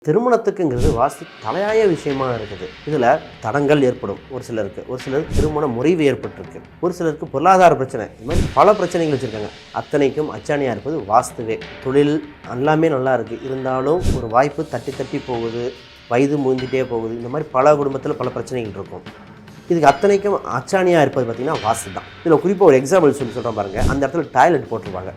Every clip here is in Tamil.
திருமணத்துக்குங்கிறது வாஸ்து தலையாய விஷயமா இருக்குது. இதில் தடங்கள் ஏற்படும் ஒரு சிலருக்கு திருமண முறிவு ஏற்பட்டிருக்கு, ஒரு சிலருக்கு பொருளாதார பிரச்சனை, இது மாதிரி பல பிரச்சனைகள் வச்சுருக்காங்க. அத்தனைக்கும் அச்சாணியாக இருப்பது வாஸ்துவே. தொழில் எல்லாமே நல்லா இருக்குது, இருந்தாலும் ஒரு வாய்ப்பு தட்டி தட்டி போகுது, வயது முந்திட்டே போகுது, இந்த மாதிரி பல குடும்பத்தில் பல பிரச்சனைகள் இருக்கும். இதுக்கு அத்தனைக்கும் அச்சாணியாக இருப்பது பார்த்திங்கன்னா வாஸ்து தான். இதில் குறிப்பாக ஒரு எக்ஸாம்பிள் சொல்கிறேன் பாருங்கள். அந்த இடத்துல டாய்லெட் போட்டிருப்பாங்க,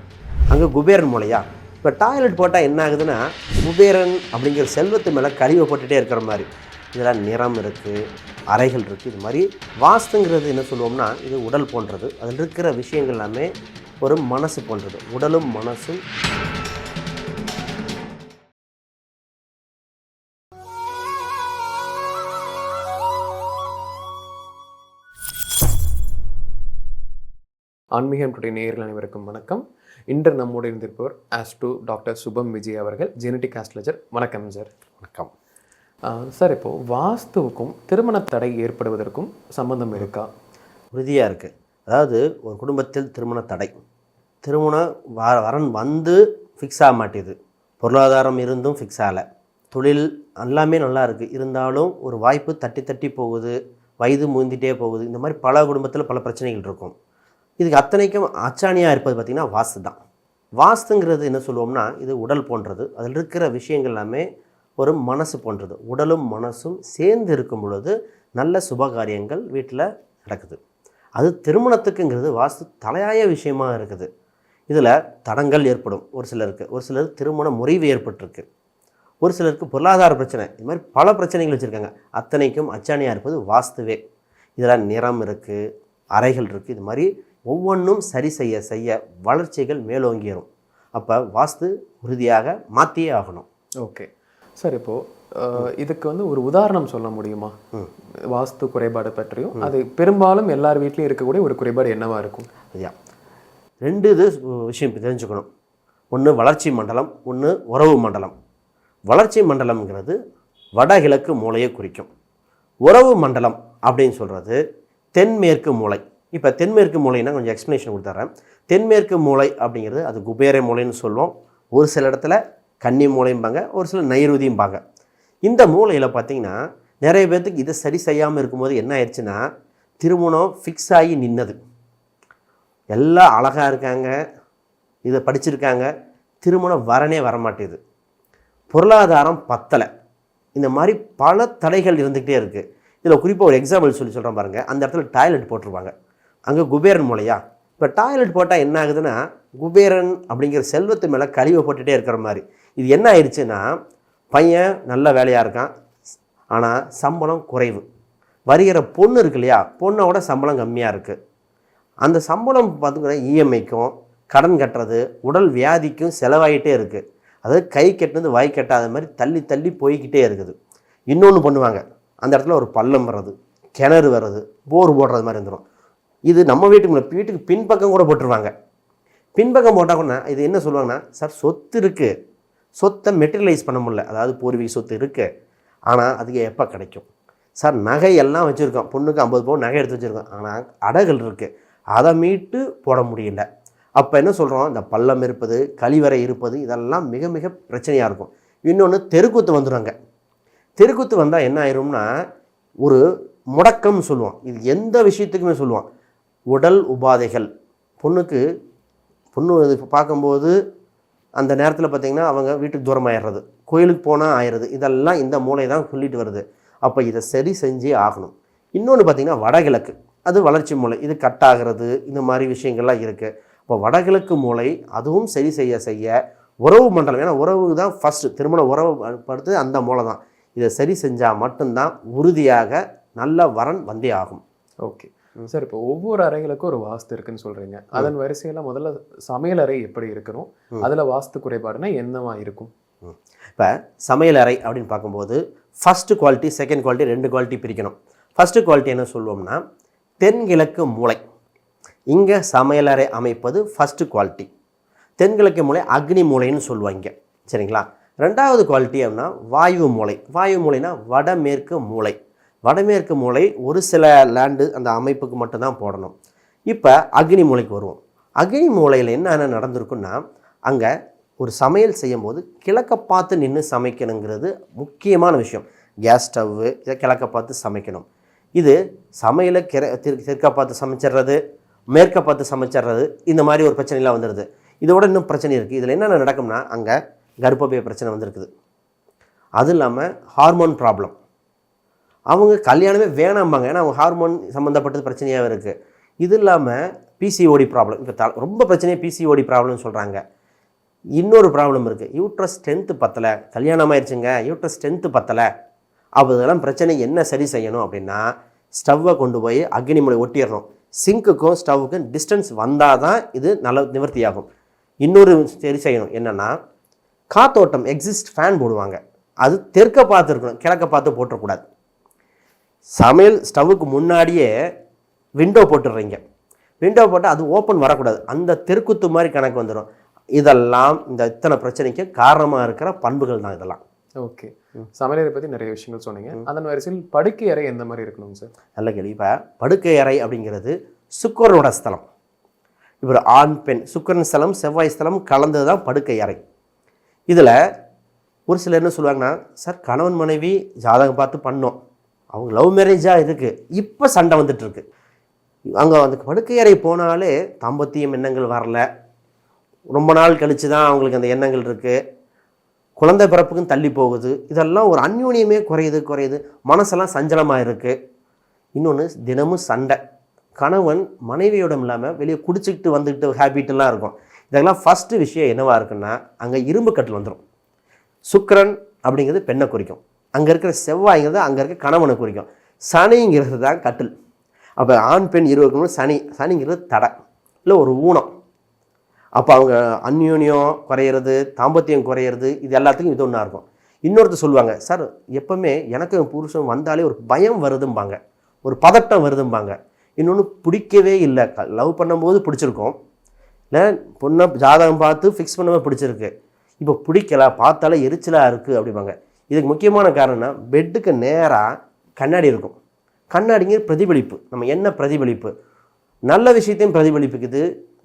அங்கே குபேரன் மூலையா. இப்போ டாய்லெட் போட்டால் என்ன ஆகுதுன்னா, குபேரன் அப்படிங்கிற செல்வத்து மேலே கழிவை போட்டுகிட்டே இருக்கிற மாதிரி. இதெல்லாம் நிறம் இருக்குது, அறைகள் இருக்குது. இது மாதிரி வாஸ்துங்கிறது என்ன சொல்லுவோம்னா, இது உடல் போன்றது. அதில் இருக்கிற விஷயங்கள் எல்லாமே ஒரு மனசு போன்றது. உடலும் மனசும் ஆன்மீகம் டுடே நேயர்கள் அனைவருக்கும் வணக்கம். இன்று நம்மோடு இருந்திருப்பவர் ஆஸ்ட்ரோ டாக்டர் சுபம் விஜய் அவர்கள், ஜெனடிக் ஆஸ்ட்ராலஜர். வணக்கம் சார். வணக்கம் சார். இப்போது வாஸ்துவுக்கும் திருமண தடை ஏற்படுவதற்கும் சம்பந்தம் இருக்கா? உறுதியாக இருக்குது. அதாவது ஒரு குடும்பத்தில் திருமண தடை, திருமணம் வரன் வந்து ஃபிக்ஸ் ஆக மாட்டேது, பொருளாதாரம் இருந்தும் ஃபிக்ஸ் ஆகலை, தொழில் எல்லாமே நல்லா இருக்குது, இருந்தாலும் ஒரு வாய்ப்பு தட்டி தட்டி போகுது, வயது முந்திட்டே போகுது, இந்த மாதிரி பல குடும்பத்தில் பல பிரச்சனைகள் இருக்கும். இதுக்கு அத்தனைக்கும் அச்சாணியாக இருப்பது பார்த்திங்கன்னா வாஸ்து தான். வாஸ்துங்கிறது என்ன சொல்லுவோம்னா, இது உடல் போன்றது. அதில் இருக்கிற விஷயங்கள் எல்லாமே ஒரு மனசு போன்றது. உடலும் மனசும் சேர்ந்து இருக்கும் பொழுது நல்ல சுபகாரியங்கள் வீட்டில் நடக்குது. அது திருமணத்துக்குங்கிறது வாஸ்து தலையாய விஷயமாக இருக்குது. இதில் தடங்கள் ஏற்படும் ஒரு சிலருக்கு திருமண முறிவு ஏற்பட்டிருக்கு, ஒரு சிலருக்கு பொருளாதார பிரச்சனை, இது மாதிரி பல பிரச்சனைகள் வச்சுருக்காங்க. அத்தனைக்கும் அச்சாணியாக இருப்பது வாஸ்துவே. இதில் நிறம் இருக்குது, அறைகள் இருக்குது. இது மாதிரி ஒவ்வொன்றும் சரி செய்ய செய்ய வளர்ச்சிகள் மேலோங்கிடும். அப்போ வாஸ்து உறுதியாக மாற்றியே ஆகணும். Okay sir. இப்போது இதுக்கு ஒரு உதாரணம் சொல்ல முடியுமா? வாஸ்து குறைபாடு பற்றியும், அது பெரும்பாலும் எல்லார் வீட்லேயும் இருக்கக்கூடிய ஒரு குறைபாடு என்னவாக இருக்கும்? ஐயா, ரெண்டு விஷயம் தெரிஞ்சுக்கணும். ஒன்று வளர்ச்சி மண்டலம், ஒன்று உறவு மண்டலம். வளர்ச்சி மண்டலம்ங்கிறது வடகிழக்கு மூலையை குறிக்கும். உறவு மண்டலம் அப்படின்னு சொல்கிறது தென்மேற்கு மூலை. இப்போ தென்மேற்கு மூலைன்னா கொஞ்சம் எக்ஸ்ப்ளனேஷன் கொடுத்துட்றேன். தென்மேற்கு மூலை அப்படிங்கிறது அது குபேர மூலைன்னு சொல்லுவோம். ஒரு சில இடத்துல கன்னி மூலையும்பாங்க, ஒரு சில நைருதியும்பாங்க. இந்த மூலையில் பார்த்திங்கன்னா நிறைய பேர்த்துக்கு இதை சரி செய்யாமல் இருக்கும்போது என்ன ஆயிடுச்சுன்னா, திருமணம் ஃபிக்ஸ் ஆகி நின்னது. எல்லாம் அழகாக இருக்காங்க, இதை படிச்சிருக்காங்க, திருமணம் வரனே வரமாட்டேது, பொருளாதாரம் பத்தலை, இந்த மாதிரி பல தடைகள் இருந்துக்கிட்டே இருக்குது. இதில் குறிப்பாக ஒரு எக்ஸாம்பிள் சொல்கிறேன் பாருங்கள். அந்த இடத்துல டாய்லெட் போட்டிருப்பாங்க, அங்கே குபேரன் மூலையா. இப்போ டாய்லெட் போட்டால் என்ன ஆகுதுன்னா, குபேரன் அப்படிங்கிற செல்வத்து மேலே கழிவை போட்டுகிட்டே இருக்கிற மாதிரி. இது என்ன ஆயிடுச்சுன்னா, பையன் நல்ல வேலையாக இருக்கான், ஆனால் சம்பளம் குறைவு. வருகிற பொண்ணு இருக்கு இல்லையா, பொண்ணோட சம்பளம் கம்மியாக இருக்குது. அந்த சம்பளம் பார்த்துக்கிற இஎம்ஐக்கும் கடன் கட்டுறது, உடல் வியாதிக்கும் செலவாகிட்டே இருக்குது. அதாவது கை கட்டினது வாய் கட்டாத மாதிரி தள்ளி தள்ளி போய்கிட்டே இருக்குது. இன்னொன்று பண்ணுவாங்க, அந்த இடத்துல ஒரு பள்ளம் வர்றது, கிணறு வர்றது, போர் போடுறது மாதிரி இருந்துடும். இது நம்ம வீட்டுக்கு பின்பக்கம் கூட போட்டுருவாங்க. பின்பக்கம் போட்டால் கூட இது என்ன சொல்லுவாங்கன்னா, சார் சொத்து இருக்குது, சொத்தை மெட்டீரியலைஸ் பண்ண முடியல, அதாவது பூர்வீக சொத்து இருக்குது, ஆனால் அதுக்கு எப்போ கிடைக்கும் சார்? நகை எல்லாம் வச்சுருக்கோம், பொண்ணுக்கு 50 பவுன் நகை எடுத்து வச்சுருக்கோம், ஆனால் அடைகள் இருக்குது, அதை மீட்டு போட முடியல. அப்போ என்ன சொல்கிறோம், இந்த பள்ளம் இருப்பது, கழிவறை இருப்பது, இதெல்லாம் மிக மிக பிரச்சனையாக இருக்கும். இன்னொன்று தெருக்கூத்து வந்துடுவாங்க. தெருக்கூத்து வந்தால் என்ன ஆயிரும்னா, ஒரு முடக்கம்னு சொல்லுவோம். இது எந்த விஷயத்துக்குமே சொல்லுவோம். உடல் உபாதைகள், பொண்ணு பார்க்கும்போது அந்த நேரத்தில் பார்த்திங்கன்னா அவங்க வீட்டுக்கு தூரம் ஆயிடுறது, கோயிலுக்கு போனால் ஆயிடுறது, இதெல்லாம் இந்த மூளை தான் சொல்லிட்டு வருது. அப்போ இதை சரி செஞ்சே ஆகணும். இன்னொன்று பார்த்திங்கன்னா வடகிழக்கு, அது வளர்ச்சி மூளை, இது கட்டாகிறது, இந்த மாதிரி விஷயங்கள்லாம் இருக்குது. இப்போ வடகிழக்கு மூளை அதுவும் சரி செய்ய செய்ய உறவு மண்டலம், ஏன்னா உறவு தான் ஃபஸ்ட்டு, திருமண உறவு படுத்து அந்த மூளை தான். இதை சரி செஞ்சால் மட்டும்தான் உறுதியாக நல்ல வரன் வந்தே ஆகும். Okay sir. இப்போ ஒவ்வொரு அறைகளுக்கும் ஒரு வாஸ்து இருக்குன்னு சொல்கிறீங்க. அதன் வரிசையில் முதல்ல சமையல் அறை எப்படி இருக்கணும், அதில் வாஸ்து குறைபாடுனா என்னவா இருக்கும்? இப்போ சமையல் அறை அப்படின்னு பார்க்கும்போது first quality, second quality, 2 quality பிரிக்கணும். ஃபஸ்ட்டு குவாலிட்டி என்ன சொல்லுவோம்னா, தென்கிழக்கு மூலை, இங்கே சமையலறை அமைப்பது ஃபஸ்ட்டு குவாலிட்டி. தென்கிழக்கு மூலை அக்னி மூலைன்னு சொல்லுவாங்க, சரிங்களா? ரெண்டாவது குவாலிட்டி அப்படின்னா வாயு மூலை. வாயு மூலைனா வடமேற்கு மூலை. வடமேற்கு மூலை ஒரு சில லேண்டு அந்த அமைப்புக்கு மட்டும்தான் போடணும். இப்போ அக்னி மூலைக்கு வருவோம். அக்னி மூலையில் என்ன நடந்திருக்குன்னா, அங்கே ஒரு சமையல் செய்யும்போது கிழக்க பார்த்து நின்று சமைக்கணுங்கிறது முக்கியமான விஷயம். கேஸ் ஸ்டவ்வு இதை கிழக்க பார்த்து சமைக்கணும். இது சமையலை தெற்க பார்த்து சமைச்சிட்றது, மேற்க பார்த்து சமைச்சிட்றது, இந்த மாதிரி ஒரு பிரச்சனைலாம் வந்துடுது. இதோட இன்னும் பிரச்சனை இருக்குது. இதில் என்னென்ன நடக்கும்னா அங்கே கர்ப்பப்பை பிரச்சனை வந்திருக்குது. அது இல்லாமல் ஹார்மோன் ப்ராப்ளம். அவங்க கல்யாணமே வேணாம்பாங்க, ஏன்னா அவங்க ஹார்மோன் சம்மந்தப்பட்டது பிரச்சனையாக இருக்குது. இது இல்லாமல் பிசிஓடி ப்ராப்ளம். இப்போ ரொம்ப பிரச்சனையே பிசிஓடி ப்ராப்ளம்னு சொல்கிறாங்க. இன்னொரு ப்ராப்ளம் இருக்குது, யூட்ரஸ் ஸ்ட்ரென்த்து பத்தலை. கல்யாணம் ஆயிடுச்சுங்க, யூட்ரஸ் ஸ்ட்ரென்த்து பத்தலை. அப்போ இதெல்லாம் பிரச்சனை என்ன சரி செய்யணும் அப்படின்னா ஸ்டவ்வை கொண்டு போய் அக்னி மூலை ஒட்டிடணும். சிங்க்குக்கும் ஸ்டவ்வுக்கும் டிஸ்டன்ஸ் வந்தால் தான் இது நல்ல நிவர்த்தியாகும். இன்னொரு சரி செய்யணும் என்னென்னா, காத்தோட்டம் எக்ஸிஸ்ட் ஃபேன் போடுவாங்க, அது தெற்க பார்த்து இருக்கணும், கிழக்க பார்த்து போட்டுறக்கூடாது. சமையல் ஸ்டவ்வுக்கு முன்னாடியே விண்டோ போட்டுடுறீங்க, விண்டோ போட்டால் அது ஓப்பன் வரக்கூடாது, அந்த தெருக்குத்து மாதிரி கணக்கு வந்துடும். இதெல்லாம் இந்த இத்தனை பிரச்சனைக்கு காரணமாக இருக்கிற பண்புகள் தான் இதெல்லாம். ஓகே, சமையலை பற்றி நிறைய விஷயங்கள் சொன்னீங்க. அதன் வரிசையில் படுக்கை அறை எந்த மாதிரி இருக்கணும் சார்? நல்ல கேள்வி. இப்போ படுக்கை அறை அப்படிங்கிறது சுக்கரனோட ஸ்தலம். இப்போ ஆண் பெண் சுக்கரன் ஸ்தலம் செவ்வாய் ஸ்தலம் கலந்தது தான் படுக்கை அறை. இதில் ஒரு சிலர் என்ன சொல்லுவாங்கன்னா, சார் கணவன் மனைவி ஜாதகம் பார்த்து பண்ணோம், அவங்க லவ் மேரேஜாக இருக்குது, இப்போ சண்டை வந்துட்டுருக்கு. அங்கே அந்த படுக்கை அறை போனாலே தாம்பத்தியம் எண்ணங்கள் வரல, ரொம்ப நாள் கழித்து தான் அவங்களுக்கு அந்த எண்ணங்கள் இருக்குது, குழந்தை பிறப்புக்கும் தள்ளி போகுது, இதெல்லாம் ஒரு அந்யோன்யமே குறையுது, மனசெல்லாம் சஞ்சலமாக இருக்குது. இன்னொன்று தினமும் சண்டை, கணவன் மனைவியோடம் இல்லாமல் வெளியே குடிச்சிக்கிட்டு வந்துக்கிட்டு ஹேபிட்டெல்லாம் இருக்கும். இதெல்லாம் ஃபஸ்ட்டு விஷயம் என்னவாக இருக்குன்னா, அங்கே இரும்பு கட்டில் வந்துடும். சுக்கிரன் அப்படிங்கிறது பெண்ணை குறிக்கும், அங்கே இருக்கிற செவ்வாய்ங்கிறது அங்கே இருக்க கணவனை குறிக்கும், சனிங்கிறது தான் கட்டில். அப்போ ஆண் பெண் இருவருக்கும் சனிங்கிறது தடை இல்லை ஒரு ஊனம். அப்போ அவங்க அந்யோன்யம் குறையிறது, தாம்பத்தியம் குறையிறது, இது எல்லாத்துக்கும் இது ஒன்றா இருக்கும். இன்னொருத்தர் சொல்லுவாங்க, சார் எப்போவுமே எனக்கு புருஷன் வந்தாலே ஒரு பயம் வருதும்பாங்க, ஒரு பதட்டம் வருதும்பாங்க. இன்னொன்று பிடிக்கவே இல்லை, லவ் பண்ணும்போது பிடிச்சிருக்கோம், இல்லை பொண்ணை ஜாதகம் பார்த்து ஃபிக்ஸ் பண்ணும்போது பிடிச்சிருக்கு, இப்போ பிடிக்கல, பார்த்தாலே எரிச்சலாக இருக்குது அப்படிம்பாங்க. இதுக்கு முக்கியமான காரணம்னா பெட்டுக்கு நேராக கண்ணாடி இருக்கும். கண்ணாடிங்க பிரதிபலிப்பு, நம்ம என்ன பிரதிபலிப்பு, நல்ல விஷயத்தையும் பிரதிபலிப்புக்குது,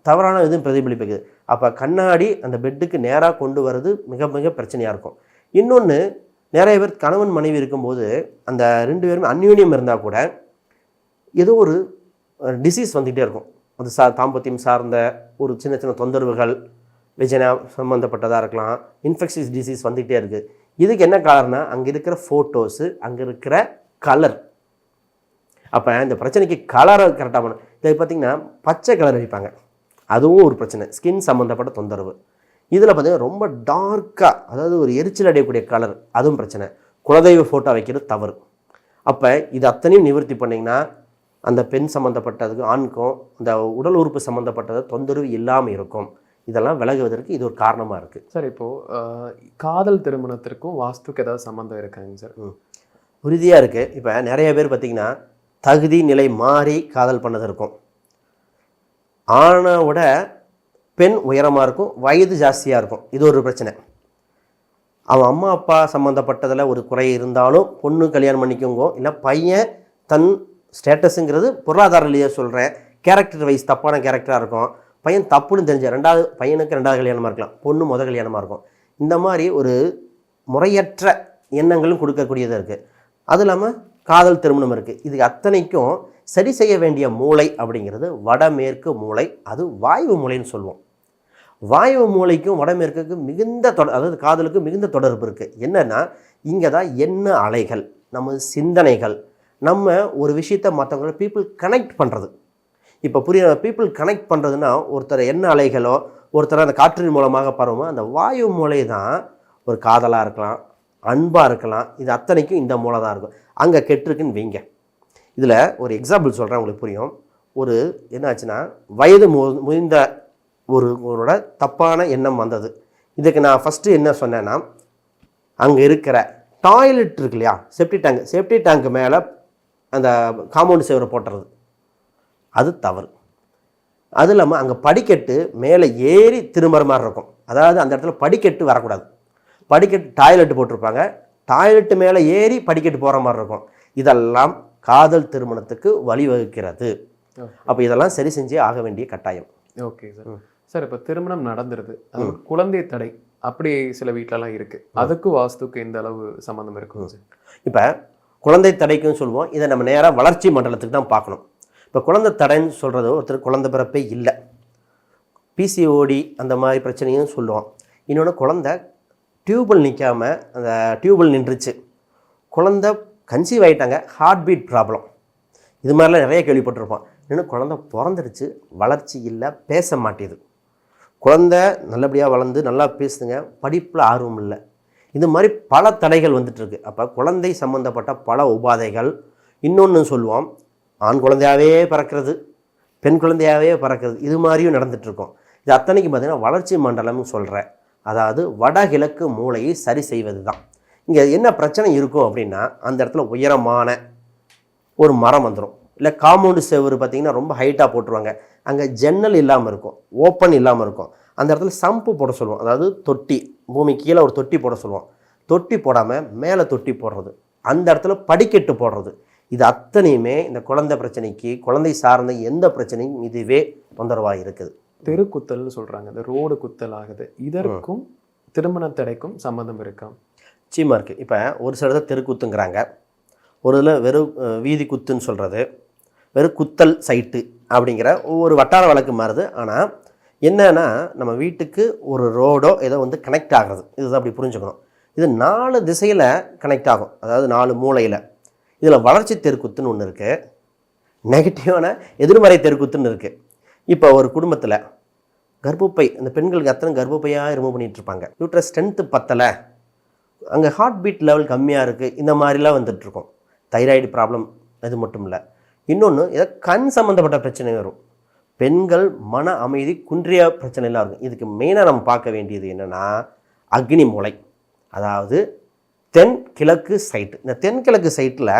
தவறான இதுவும் பிரதிபலிப்புக்குது. அப்போ கண்ணாடி அந்த பெட்டுக்கு நேராக கொண்டு வர்றது மிக மிக பிரச்சனையாக இருக்கும். இன்னொன்று, நிறைய பேர் கணவன் மனைவி இருக்கும்போது அந்த ரெண்டு பேருமே அந்யோன்யம் இருந்தால் கூட ஏதோ ஒரு டிசீஸ் வந்துகிட்டே இருக்கும். அது தாம்பத்தியம் சார்ந்த ஒரு சின்ன சின்ன தொந்தரவுகள், விஜயனா சம்மந்தப்பட்டதாக இருக்கலாம், இன்ஃபெக்ஷியஸ் டிசீஸ் வந்துகிட்டே இருக்குது. இதுக்கு என்ன காரணம்னா அங்கே இருக்கிற ஃபோட்டோஸு, அங்கே இருக்கிற கலர். அப்போ இந்த பிரச்சனைக்கு கலரை கரெக்டாக பண்ணணும். இதை பார்த்திங்கன்னா பச்சை கலர் அடிப்பாங்க, அதுவும் ஒரு பிரச்சனை, ஸ்கின் சம்மந்தப்பட்ட தொந்தரவு. இதில் பார்த்திங்கன்னா ரொம்ப டார்க்காக, அதாவது ஒரு எரிச்சல் அடையக்கூடிய கலர், அதுவும் பிரச்சனை. குலதெய்வ ஃபோட்டோ வைக்கிறது தவறு. அப்போ இது அத்தனையும் நிவர்த்தி பண்ணிங்கன்னா அந்த பெண் சம்மந்தப்பட்டதுக்கு ஆணுக்கும் அந்த உடல் உறுப்பு சம்மந்தப்பட்டது தொந்தரவு இல்லாமல் இருக்கும். இதெல்லாம் விலகுவதற்கு இது ஒரு காரணமாக இருக்குது. சார் இப்போது காதல் திருமணத்திற்கும் வாஸ்துக்கு ஏதாவது சம்மந்தம் இருக்காங்க சார்? உறுதியாக இருக்குது. இப்போ நிறைய பேர் பார்த்திங்கன்னா தகுதி நிலை மாறி காதல் பண்ணது இருக்கும். ஆணை விட பெண் உயரமாக இருக்கும், வயது ஜாஸ்தியாக இருக்கும், இது ஒரு பிரச்சனை. அவன் அம்மா அப்பா சம்மந்தப்பட்டதில் ஒரு குறை இருந்தாலும் பொண்ணு கல்யாணம் பண்ணிக்கோங்க, இல்லை பையன் தன் ஸ்டேட்டஸுங்கிறது பொருளாதார ரீதியாக சொல்கிறேன், கேரக்டர் வைஸ் தப்பான கேரக்டராக இருக்கும், பையன் தப்புன்னு தெரிஞ்ச பையனுக்கு ரெண்டாவது கல்யாணமாக இருக்கலாம், பொண்ணு முதல் கல்யாணமாக இருக்கும். இந்த மாதிரி ஒரு முறையற்ற எண்ணங்களும் கொடுக்கக்கூடியதாக இருக்குது. அது இல்லாமல் காதல் திருமணம் இருக்குது. இதுக்கு அத்தனைக்கும் சரி செய்ய வேண்டிய மூளை அப்படிங்கிறது வடமேற்கு மூளை, அது வாயு மூளைன்னு சொல்லுவோம். வாயு மூளைக்கும் வடமேற்குக்கு மிகுந்த அதாவது காதலுக்கு மிகுந்த தொடர்பு இருக்குது. என்னென்னா இங்கே தான் எண்ண அலைகள், நம்ம சிந்தனைகள், நம்ம ஒரு விஷயத்தை மற்றவங்கள பீப்புள் கனெக்ட் பண்ணுறது. இப்போ பீப்புள் கனெக்ட் பண்ணுறதுன்னா ஒருத்தர் எண்ண அலைகளோ ஒருத்தர் அந்த காற்றின் மூலமாக பரவுமோ அந்த வாயு மூளை தான் ஒரு காதலாக இருக்கலாம், அன்பாக இருக்கலாம், இது அத்தனைக்கும் இந்த மூளை தான் இருக்கும். அங்கே கெட்டிருக்குன்னு வைங்க. இதில் ஒரு எக்ஸாம்பிள் சொல்கிறேன், உங்களுக்கு புரியும். ஒரு என்னாச்சுன்னா வயது முதிர்ந்த ஒருவரோட தப்பான எண்ணம் வந்தது. இதுக்கு நான் ஃபஸ்ட்டு என்ன சொன்னேன்னா, அங்கே இருக்கிற டாய்லெட் இருக்கு இல்லையா, சேஃப்டி டேங்க் மேலே அந்த காம்பவுண்ட் சேவரை போட்டுறது, அது தவறு. அது இல்லாமல் அங்கே படிக்கட்டு மேலே ஏறி திரும்புற மாதிரி இருக்கும், அதாவது அந்த இடத்துல படிக்கட்டு வரக்கூடாது. படிக்கட்டு டாய்லெட்டு போட்டிருப்பாங்க, டாய்லெட்டு மேலே ஏறி படிக்கட்டு போகிற மாதிரி இருக்கும். இதெல்லாம் காதல் திருமணத்துக்கு வழிவகுக்கிறது. அப்போ இதெல்லாம் சரி செஞ்சே ஆக வேண்டிய கட்டாயம். Okay sir. சார் இப்போ திருமணம் நடந்துருது, அது குழந்தை தடை அப்படி சில வீட்டிலலாம் இருக்கு, அதுக்கு வாஸ்துக்கு எந்த அளவு சம்மந்தம் இருக்கும் சார்? இப்போ குழந்தை தடைக்குன்னு சொல்லுவோம், இதை நம்ம நேராக வளர்ச்சி மண்டலத்துக்கு தான் பார்க்கணும். இப்போ குழந்தை தடைன்னு சொல்கிறது ஒருத்தர் குழந்தை பிறப்பே இல்லை, பிசிஓடி அந்த மாதிரி பிரச்சனையும் சொல்லுவோம். இன்னொன்று குழந்தை டியூபில் நிற்காமல் அந்த டியூபில் நின்றுச்சு, குழந்தை கன்சீவ் ஆகிட்டாங்க, ஹார்ட் பீட் ப்ராப்ளம், இது மாதிரிலாம் நிறைய கேள்விப்பட்டிருப்போம். இன்னும் குழந்தை பிறந்துடுச்சு, வளர்ச்சி இல்லை, பேச மாட்டேது, குழந்தை நல்லபடியாக வளர்ந்து நல்லா பேசுதுங்க, படிப்பில் ஆர்வம் இல்லை, இது மாதிரி பல தடைகள் வந்துட்டுருக்கு. அப்போ குழந்தை சம்மந்தப்பட்ட பல உபாதைகள். இன்னொன்று சொல்லுவோம், ஆண் குழந்தையாகவே பிறக்கிறது, பெண் குழந்தையாகவே பிறக்கிறது, இது மாதிரியும் நடந்துகிட்ருக்கோம். இது அத்தனைக்கு பார்த்திங்கன்னா வளர்ச்சி மண்டலம்னு சொல்கிறேன், அதாவது வடகிழக்கு மூளையை சரி செய்வது தான். இங்கே என்ன பிரச்சனை இருக்கும் அப்படின்னா, அந்த இடத்துல உயரமான ஒரு மரம் வந்துடும், இல்லை காம்பவுண்டு செவரு பார்த்திங்கன்னா ரொம்ப ஹைட்டாக போட்டுருவாங்க, அங்கே ஜன்னல் இல்லாமல் இருக்கும், ஓப்பன் இல்லாமல் இருக்கும், அந்த இடத்துல சம்பு போட சொல்லுவோம், அதாவது தொட்டி, பூமி கீழே ஒரு தொட்டி போட சொல்லுவோம், தொட்டி போடாமல் மேலே தொட்டி போடுறது, அந்த இடத்துல படிக்கட்டு போடுறது, இது அத்தனையுமே இந்த குழந்தை பிரச்சனைக்கு, குழந்தை சார்ந்த எந்த பிரச்சனையும் இதுவே தொந்தரவாக இருக்குது. தெருக்குத்தல்னு சொல்கிறாங்க, இந்த ரோடு குத்தல் ஆகுது, இதற்கும் திருமண தடைக்கும் சம்மந்தம் இருக்கா? நிச்சயமாக இருக்குது. இப்போ ஒரு சில இடத்துல தெருக்குத்துங்கிறாங்க, ஒரு இதில் வெறும் வீதி குத்துன்னு சொல்கிறது, வெறும் குத்தல் சைட்டு அப்படிங்கிற ஒவ்வொரு வட்டார வழக்கு மாறுது. ஆனால் என்னன்னா, நம்ம வீட்டுக்கு ஒரு ரோடோ ஏதோ வந்து கனெக்ட் ஆகிறது, இதுதான் அப்படி புரிஞ்சுக்கணும். இது 4 திசையில் கனெக்ட் ஆகும், அதாவது 4 மூலையில். இதில் வளர்ச்சி தெருக்குத்துன்னு ஒன்று இருக்குது, நெகட்டிவான எதிர்மறை தெருக்குத்துன்னு இருக்குது. இப்போ ஒரு குடும்பத்தில் கர்ப்பப்பை, அந்த பெண்களுக்கு அத்தனை கர்ப்பப்பையாக ரிமூவ் பண்ணிகிட்ருப்பாங்க, யூட்ரஸ் ஸ்ட்ரென்த்து பத்தலை, அங்கே ஹார்ட் பீட் லெவல் கம்மியாக இருக்குது, இந்த மாதிரிலாம் வந்துட்டுருக்கோம். தைராய்டு ப்ராப்ளம் அது மட்டும் இல்லை, இன்னொன்று ஏதோ கண் சம்மந்தப்பட்ட பிரச்சனை வரும், பெண்கள் மன அமைதி குன்றிய பிரச்சனைலாம் இருக்கும். இதுக்கு மெயினாக நம்ம பார்க்க வேண்டியது என்னென்னா அக்னி மூலை, அதாவது தென்கிழக்கு சைட்டு. இந்த தென்கிழக்கு சைட்டில்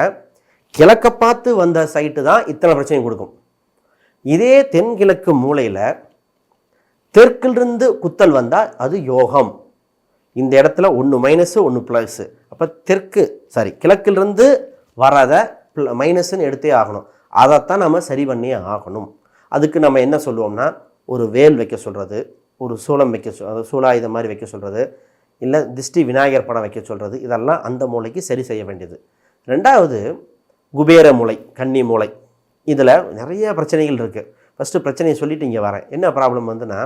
கிழக்க பார்த்து வந்த சைட்டு தான் இத்தனை பிரச்சனையும் கொடுக்கும். இதே தென்கிழக்கு மூலையில் தெற்கிலிருந்து குத்தல் வந்தால் அது யோகம். இந்த இடத்துல 1 மைனஸு 1 ப்ளஸ்ஸு, அப்போ கிழக்கிலிருந்து வராத மைனஸ்ன்னு எடுத்தே ஆகணும், அதைத்தான் நம்ம சரி பண்ணியே ஆகணும். அதுக்கு நம்ம என்ன சொல்லுவோம்னா, ஒரு வேல் வைக்க சொல்கிறது, ஒரு சூளம் வைக்க சூளாயுதம் மாதிரி வைக்க சொல்கிறது, இல்லை திஷ்டி விநாயகர் படம் வைக்க சொல்கிறது, இதெல்லாம் அந்த மூளைக்கு சரி செய்ய வேண்டியது. 2வது குபேர மூளை, கன்னி மூளை, இதில் நிறைய பிரச்சனைகள் இருக்குது. ஃபஸ்ட்டு பிரச்சனையை சொல்லிவிட்டு இங்கே வரேன். என்ன ப்ராப்ளம் வந்துன்னா,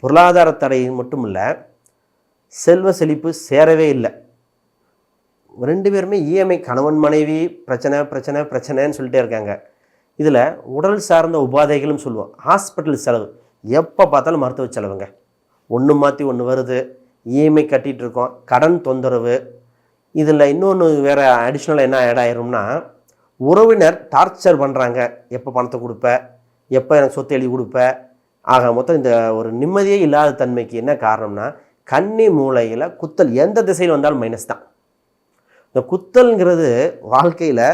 பொருளாதார தடை மட்டும் இல்லை, செல்வ செழிப்பு சேரவே இல்லை. 2 பேருமே இஎம்ஐ, கணவன் மனைவி பிரச்சனைன்னு சொல்லிட்டே இருக்காங்க. இதில் உடல் சார்ந்த உபாதைகளும் சொல்லுவோம், ஹாஸ்பிட்டல் செலவு, எப்போ பார்த்தாலும் மருத்துவ செலவுங்க, ஒன்று மாற்றி ஒன்று வருது, இஎம்ஐ கட்டிகிட்டு இருக்கோம், கடன் தொந்தரவு. இதில் இன்னொன்று வேறு அடிஷ்னலாக என்ன ஆட் ஆயிரும்னா, உறவினர் டார்ச்சர் பண்ணுறாங்க, எப்போ பணத்தை கொடுப்ப, எப்போ எனக்கு சொத்து எழுதி கொடுப்ப, ஆக மொத்தம் இந்த ஒரு நிம்மதியே இல்லாத தன்மைக்கு என்ன காரணம்னா, கன்னி மூளையில் குத்தல் எந்த திசையில் வந்தாலும் மைனஸ் தான். இந்த குத்தல்ங்கிறது வாழ்க்கையில்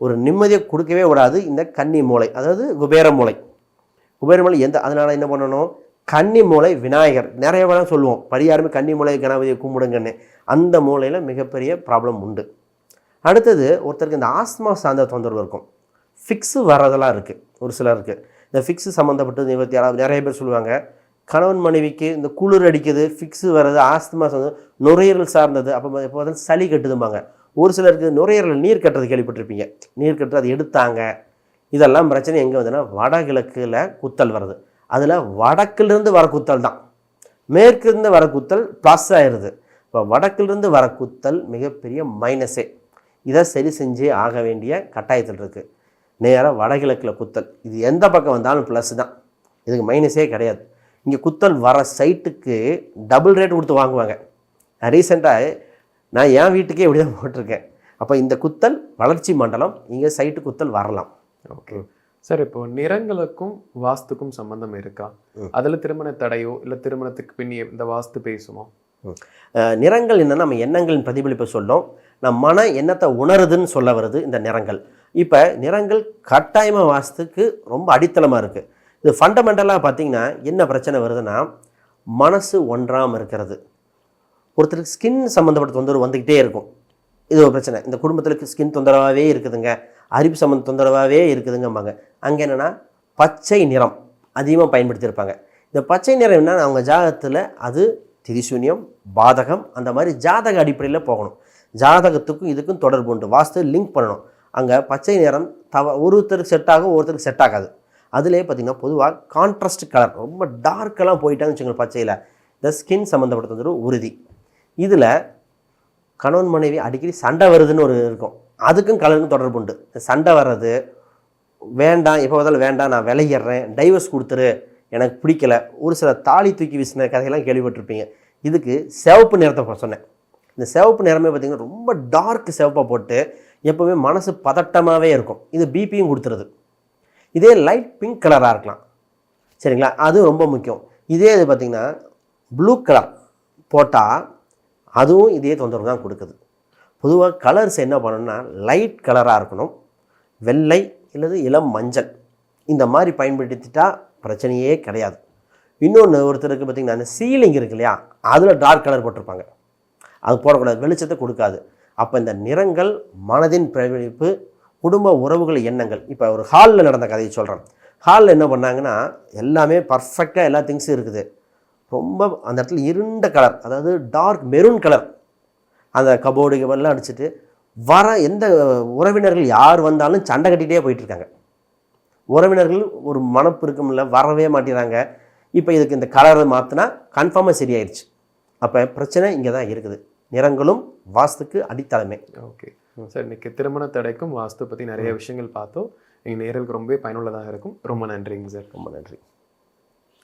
ஒரு நிம்மதியை கொடுக்கவே விடாது. இந்த கன்னி மூளை, அதாவது குபேர மூளை அதனால் என்ன பண்ணணும், கன்னி மூளை விநாயகர் நிறைய வேணால் சொல்லுவோம், பரிகாரமே கன்னி மூளை கணபதியை கும்பிடுங்கன்னு, அந்த மூளையில் மிகப்பெரிய ப்ராப்ளம் உண்டு. அடுத்தது ஒருத்தருக்கு இந்த ஆஸ்மா சார்ந்த தொந்தரவு இருக்கும், ஃபிக்ஸு வரதெல்லாம் இருக்குது ஒரு சிலருக்கு. இந்த ஃபிக்ஸு சம்மந்தப்பட்டது நிறைய பேர் சொல்லுவாங்க, கணவன் மனைவிக்கு இந்த குளிர் அடிக்குது, ஃபிக்ஸு வர்றது, ஆஸ்துமா சார்ந்தது, நுரையீரல் சார்ந்தது, அப்போ எப்போ சளி கட்டுதும்பாங்க. ஒரு சிலருக்கு நுரையீரல் நீர் கட்டுறது கேள்விப்பட்டிருப்பீங்க, நீர் கட்டுறது அது எடுத்தாங்க. இதெல்லாம் பிரச்சனை எங்கே வந்ததுன்னா, வடகிழக்கில் குத்தல் வருது, அதில் வடக்கிலிருந்து வர குத்தல் தான், மேற்கிலிருந்து வர குத்தல் ப்ளஸ் ஆயிடுது. இப்போ வடக்கிலிருந்து வர குத்தல் மிகப்பெரிய மைனஸே, இதை சரி செஞ்சே ஆக வேண்டிய கட்டாயத்தில் இருக்குது. நேராக வடகிழக்கில் குத்தல், இது எந்த பக்கம் வந்தாலும் ப்ளஸ் தான், இதுக்கு மைனஸே கிடையாது. இங்கே குத்தல் வர சைட்டுக்கு டபுள் ரேட் கொடுத்து வாங்குவாங்க. ரீசெண்டாக நான் என் வீட்டுக்கே இப்படி தான் போட்டிருக்கேன். அப்போ இந்த குத்தல் வளர்ச்சி மண்டலம், இங்கே சைட்டு குத்தல் வரலாம். ஓகே சார், இப்போ நிறங்களுக்கும் வாஸ்துக்கும் சம்பந்தம் இருக்கா? அதில் திருமண தடையோ இல்லை திருமணத்துக்கு பின் இந்த வாஸ்து பேசுமோ? நிறங்கள் என்னென்னா, நம்ம எண்ணங்களின் பிரதிபலிப்பை சொல்லும், நம்ம மன எண்ணத்தை உணருதுன்னு சொல்ல வருது இந்த நிறங்கள். இப்போ நிறங்கள் கட்டாயமாக வாஸ்துக்கு ரொம்ப அடித்தளமாக இருக்குது. இது ஃபண்டமெண்டலாக பார்த்திங்கன்னா என்ன பிரச்சனை வருதுன்னா, மனசு ஒன்றாமல் இருக்கிறது. ஒருத்தருக்கு ஸ்கின் சம்மந்தப்பட்ட தொந்தரவு வந்துக்கிட்டே இருக்கும், இது ஒரு பிரச்சனை. இந்த குடும்பத்தில் ஸ்கின் தொந்தரவாகவே இருக்குதுங்க, அரிப்பு சம்மந்த தொந்தரவாகவே இருக்குதுங்கம்பாங்க. அங்கே என்னென்னா பச்சை நிறம் அதிகமாக பயன்படுத்தியிருப்பாங்க. இந்த பச்சை நிறம் என்ன, அவங்க ஜாதகத்தில் அது திரிசூன்யம், பாதகம், அந்த மாதிரி ஜாதக அடிப்படையில் போகணும். ஜாதகத்துக்கும் இதுக்கும் தொடர்பு உண்டு, வாஸ்து லிங்க் பண்ணணும். அங்கே பச்சை நிறம் ஒருத்தருக்கு செட் ஆகும், ஒருத்தருக்கு செட் ஆகாது. அதிலே பார்த்திங்கன்னா பொதுவாக கான்ட்ராஸ்ட் கலர் ரொம்ப டார்க்கெல்லாம் போயிட்டாங்கன்னு வச்சுக்கோங்க பச்சையில், இந்த ஸ்கின் சம்மந்தப்பட்டது உறுதி. இதில் கணவன் மனைவி அடிக்கடி சண்டை வருதுன்னு ஒரு இருக்கும், அதுக்கும் கலருக்கும் தொடர்பு உண்டு. சண்டை வர்றது, வேண்டாம் எப்போ பார்த்தாலும் வேண்டாம் நான் விளையிடுறேன், டைவர்ஸ் கொடுத்துரு, எனக்கு பிடிக்கல, ஒரு சில தாலி தூக்கி வீசின கதையெல்லாம் கேள்விப்பட்டிருப்பீங்க. இதுக்கு சிவப்பு நிறத்தை சொன்னேன். இந்த சிவப்பு நிறமே பார்த்திங்கன்னா ரொம்ப டார்க் சிவப்பாக போட்டு எப்போவுமே மனசு பதட்டமாகவே இருக்கும். இது பிபியும் கொடுத்துருது. இதே லைட் பிங்க் கலராக இருக்கலாம், சரிங்களா, அது ரொம்ப முக்கியம். இதே இது பார்த்திங்கன்னா ப்ளூ கலர் போட்டால் அதுவும் இதே தொந்தரவு தான் கொடுக்குது. பொதுவாக கலர்ஸ் என்ன பண்ணணும்னா லைட் கலராக இருக்கணும், வெள்ளை இல்லது இளம் மஞ்சள், இந்த மாதிரி பயன்படுத்திட்டா பிரச்சனையே கிடையாது. இன்னொன்று ஒருத்தருக்கு பார்த்திங்கன்னா அந்த சீலிங் இருக்கு இல்லையா, அதில் டார்க் கலர் போட்டிருப்பாங்க, அது போடக்கூடாது, வெளிச்சத்தை கொடுக்காது. அப்போ இந்த நிறங்கள் மனதின் பிரதிபலிப்பு, குடும்ப உறவுகள், எண்ணங்கள். இப்போ ஒரு ஹாலில் நடந்த கதையை சொல்கிறேன். ஹாலில் என்ன பண்ணாங்கன்னா எல்லாமே பர்ஃபெக்டாக எல்லா திங்ஸும் இருக்குது, ரொம்ப அந்த இடத்துல இருண்ட கலர், அதாவது டார்க் மெரூன் கலர், அந்த கபோர்டு எல்லாம் அடிச்சுட்டு வர எந்த உறவினர்கள் யார் வந்தாலும் சண்டை கட்டிகிட்டே போயிட்டுருக்காங்க. உறவினர்கள் ஒரு மனப்பு இருக்கும்ல, வரவே மாட்டேறாங்க. இப்போ இதுக்கு இந்த கலரை மாற்றினா கன்ஃபார்மாக சரியாயிடுச்சு. அப்போ பிரச்சனை இங்கே தான் இருக்குது. நிறங்களும் வாஸ்துக்கு அடித்தளமே. ஓகே சார், இன்னைக்கு திருமண தடைக்கும் வாஸ்து பற்றி நிறைய விஷயங்கள் பார்த்தோம். எங்கள் நேயர்களுக்கு ரொம்பவே பயனுள்ளதாக இருக்கும். ரொம்ப நன்றிங்க சார். ரொம்ப நன்றி.